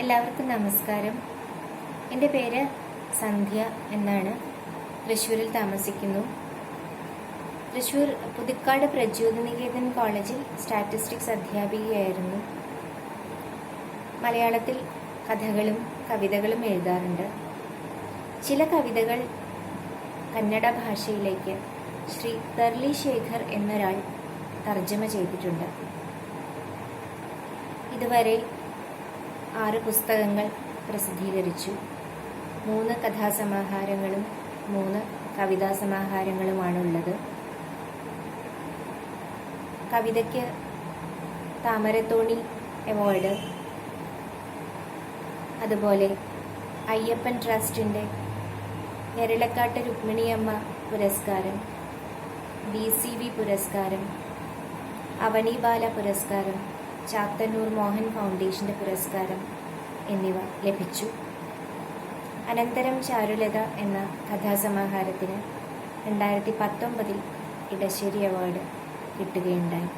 എല്ലാവർക്കും നമസ്കാരം. എൻ്റെ പേര് സന്ധ്യ എന്നാണ്. തൃശ്ശൂരിൽ താമസിക്കുന്നു. തൃശ്ശൂർ പുതുക്കാട് പ്രചോദനികേതൻ കോളേജിൽ സ്റ്റാറ്റിസ്റ്റിക്സ് അധ്യാപികയായിരുന്നു. മലയാളത്തിൽ കഥകളും കവിതകളും എഴുതാറുണ്ട്. ചില കവിതകൾ കന്നഡ ഭാഷയിലേക്ക് ശ്രീ തർലി ശേഖർ എന്നൊരാൾ തർജ്ജമ ചെയ്തിട്ടുണ്ട്. ഇതുവരെ 6 പുസ്തകങ്ങൾ പ്രസിദ്ധീകരിച്ചു. 3 കഥാസമാഹാരങ്ങളും 3 കവിതാ സമാഹാരങ്ങളുമാണുള്ളത്. കവിതയ്ക്ക് താമരത്തോണി അവാർഡ്, അതുപോലെ അയ്യപ്പൻ ട്രസ്റ്റിൻ്റെ ഞെരളക്കാട്ട് രുക്മിണിയമ്മ പുരസ്കാരം, BCV പുരസ്കാരം, അവനി ബാല പുരസ്കാരം, ചാത്തന്നൂർ മോഹൻ ഫൗണ്ടേഷൻ്റെ പുരസ്കാരം എന്നിവ ലഭിച്ചു. അനന്തരം ചാരുലത എന്ന കഥാസമാഹാരത്തിന് 2019 ഇടശ്ശേരി അവാർഡ് കിട്ടുകയുണ്ടായി.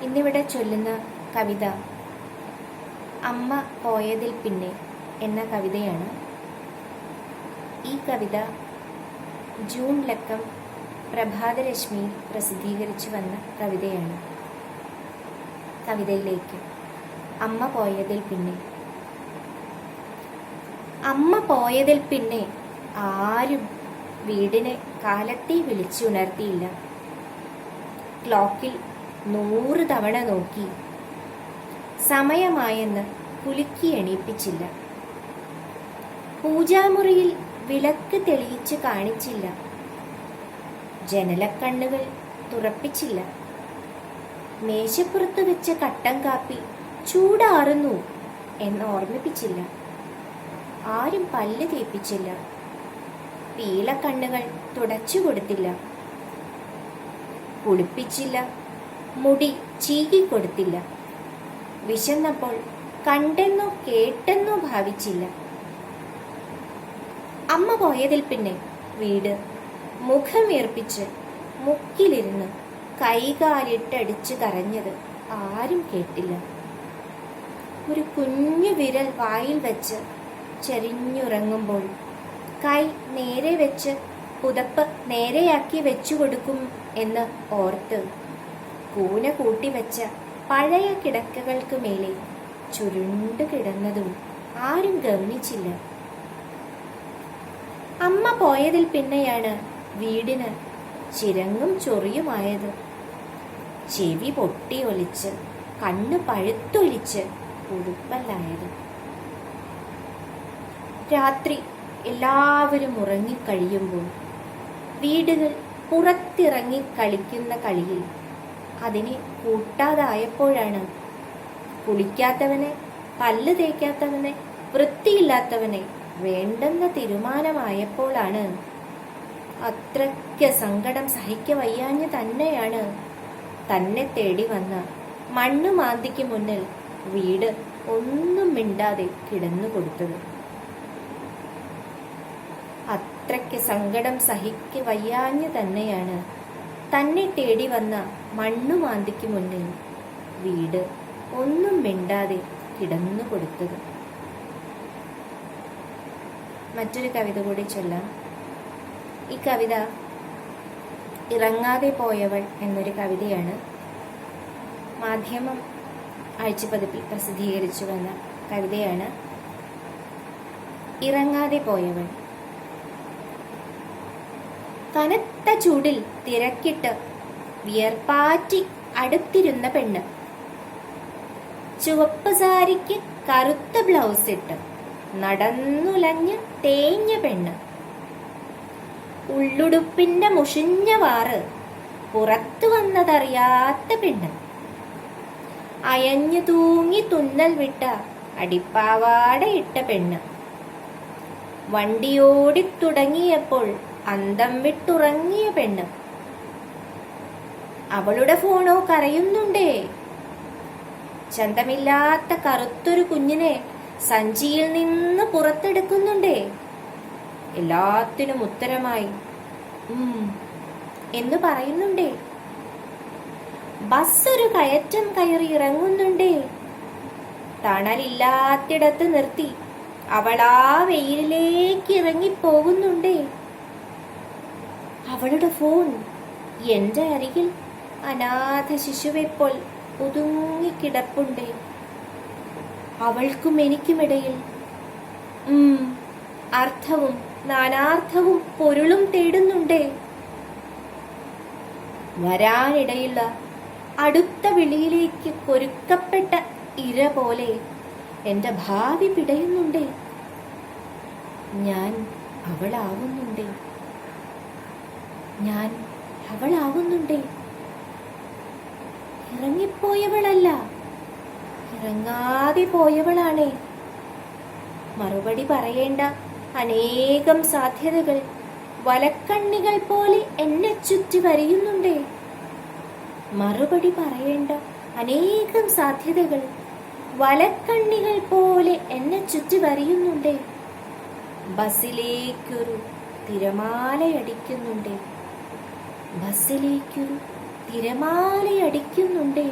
ഇന്നിവിടെ ചൊല്ലുന്ന കവിത അമ്മ പോയതിൽ പിന്നെ എന്ന കവിതയാണ്. ഈ കവിത ജൂൺ ലക്കം പ്രഭാതരശ്മിയിൽ പ്രസിദ്ധീകരിച്ചു വന്ന കവിതയാണ്. കവിതയിലേക്ക്. അമ്മ പോയതിൽ പിന്നെ. അമ്മ പോയതിൽ പിന്നെ ആരും വീടിനെ കാലത്തെ വിളിച്ചുണർത്തിയില്ല. ക്ലോക്കിൽ 100 തവണ നോക്കി. സമയമായെന്ന് കുലുക്കി എണീപ്പിച്ചില്ല. പൂജാമുറിയിൽ വിളക്ക് തെളിയിച്ച് കാണിച്ചില്ല. ജനലക്കണ്ണുകൾ തുറപ്പിച്ചില്ല. മേശപ്പുറത്ത് വെച്ച കട്ടൻ കാപ്പി ചൂടാറുന്നു എന്ന് ഓർമ്മിപ്പിച്ചില്ല. ആരും പല്ല് തേപ്പിച്ചില്ല. പീലക്കണ്ണുകൾ തുടച്ചു കൊടുത്തില്ല. കുളിപ്പിച്ചില്ല. മുടി ചീകിക്കൊടുത്തില്ല. വിശന്നപ്പോൾ കണ്ടെന്നോ കേട്ടെന്നോ ഭാവിച്ചില്ല. അമ്മ പോയതിൽ പിന്നെ വീട് മുഖമീർപ്പിച്ച് മുക്കിലിരുന്ന് കൈകാലിട്ടടിച്ച് കരഞ്ഞത് ആരും കേട്ടില്ല. ഒരു കുഞ്ഞു വിരൽ വായിൽ വെച്ച് ചെരിഞ്ഞുറങ്ങുമ്പോൾ കൈ നേരെ വെച്ച് പുതപ്പ് നേരെയാക്കി വെച്ചു കൊടുക്കും എന്ന് ഓർത്ത് കൂന കൂട്ടിവെച്ച പഴയ കിടക്കകൾക്ക് മേലെ ചുരുണ്ടു കിടന്നതും ആരും ഗവനിച്ചില്ല. അമ്മ പോയതിൽ പിന്നെയാണ് വീടിന് ചിരങ്ങും ചൊറിയുമായത്. ചെവി പൊട്ടി ഒലിച്ച് കണ്ണ് പഴുത്തൊലിച്ച് ഉടുപ്പല്ലായത്. രാത്രി എല്ലാവരും ഉറങ്ങിക്കഴിയുമ്പോൾ വീടുകൾ പുറത്തിറങ്ങി കളിക്കുന്ന കളിയിൽ അതിനെ കൂട്ടാതായപ്പോഴാണ് കുളിക്കാത്തവനെ, പല്ല് തേക്കാത്തവനെ, വൃത്തിയില്ലാത്തവനെ വേണ്ടെന്ന തീരുമാനമായപ്പോഴാണ്, അത്രയ്ക്ക് സങ്കടം സഹിക്കവയ്യാഞ്ഞ് തന്നെയാണ് തന്നെ തേടി വന്ന മണ്ണുമാന്തിക്ക് മുന്നിൽ വീട് ഒന്നും മിണ്ടാതെ കിടന്നു കൊടുത്തത്. അത്രയ്ക്ക് സങ്കടം സഹിക്കവയ്യാഞ്ഞ് തന്നെയാണ് തന്നെ തേടി വന്ന മണ്ണുമാന്തിക്ക് മുന്നിൽ വീട് ഒന്നും മിണ്ടാതെ കിടന്നു കൊടുത്തത്. മറ്റൊരു കവിത കൂടി ചൊല്ലാം. ഈ കവിത ഇറങ്ങാതെ പോയവൾ എന്നൊരു കവിതയാണ്. മാധ്യമം ആഴ്ചപ്പതിപ്പിൽ പ്രസിദ്ധീകരിച്ചു വന്ന കവിതയാണ്. ഇറങ്ങാതെ പോയവൾ. കനത്ത ചൂടിൽ തിരക്കിട്ട് വിയർപ്പാറ്റി അടുത്തിരുന്ന പെണ്ണ്. ചുവപ്പ് സാരിക്ക് കറുത്ത ബ്ലൗസ് ഇട്ട് നടന്നുലഞ്ഞ് തേഞ്ഞ പെണ്ണ്. ഉള്ളുടുപ്പിന്റെ മുഷിഞ്ഞ വാറ് പുറത്തു വന്നതറിയാത്ത പെണ്ണ്. അയഞ്ഞു തൂങ്ങി തുന്നൽ വിട്ട അടിപ്പാവാട ഇട്ട പെണ്ണ്. വണ്ടിയോടി തുടങ്ങിയപ്പോൾ അന്തം വിട്ടുറങ്ങിയ പെണ്ണ്. അവളുടെ ഫോണോ കരയുന്നുണ്ടേ. ചന്തമില്ലാത്ത കറുത്തൊരു കുഞ്ഞിനെ സഞ്ചിയിൽ നിന്ന് പുറത്തെടുക്കുന്നുണ്ടേ. എല്ലാത്തിനും ഉത്തരമായി എന്ന് പറയുന്നുണ്ടേ. ബസ് ഒരു കയറ്റം കയറി ഇറങ്ങുന്നുണ്ടേ. തണലില്ലാത്തിടത്ത് നിർത്തി അവളാ വെയിലിലേക്ക് ഇറങ്ങിപ്പോകുന്നുണ്ടേ. അവളുടെ ഫോൺ എന്റെ അരികിൽ അനാഥ ശിശുവെപ്പോൾ ഒതുങ്ങിക്കിടപ്പുണ്ടേ. അവൾക്കും എനിക്കുമിടയിൽ അർത്ഥവും നാനാർത്ഥവും പൊരുളും തേടുന്നുണ്ടേ. വരാനിടയുള്ള അടുത്ത വിളിയിലേക്ക് കൊരുക്കപ്പെട്ട ഇര പോലെ എന്റെ ഭാവി പിടയുന്നുണ്ടേ. ഞാൻ അവളാവുന്നുണ്ടേ. ഞാൻ അവളാവുന്നുണ്ടേ. ഇറങ്ങിപ്പോയവളല്ല, ഇറങ്ങാതെ പോയവളാണേ. മറുപടി പറയേണ്ട അനേകം സാധ്യതകൾ വലക്കണ്ണികൾ പോലെ എന്നെ ചുറ്റി വരിയുന്നുണ്ടേ. മറുപടി പറയേണ്ട അനേകം സാധ്യതകൾ വലക്കണ്ണികൾ പോലെ എന്നെ ചുറ്റി വരിയുന്നുണ്ടേ. ബസ്സിലേക്കൊരു തിരമാലയടിക്കുന്നുണ്ടേ. ബസ്സിലേക്കൊരു തിരമാലയടിക്കുന്നുണ്ടേ.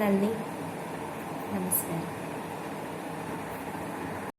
നന്ദി, നമസ്കാരം.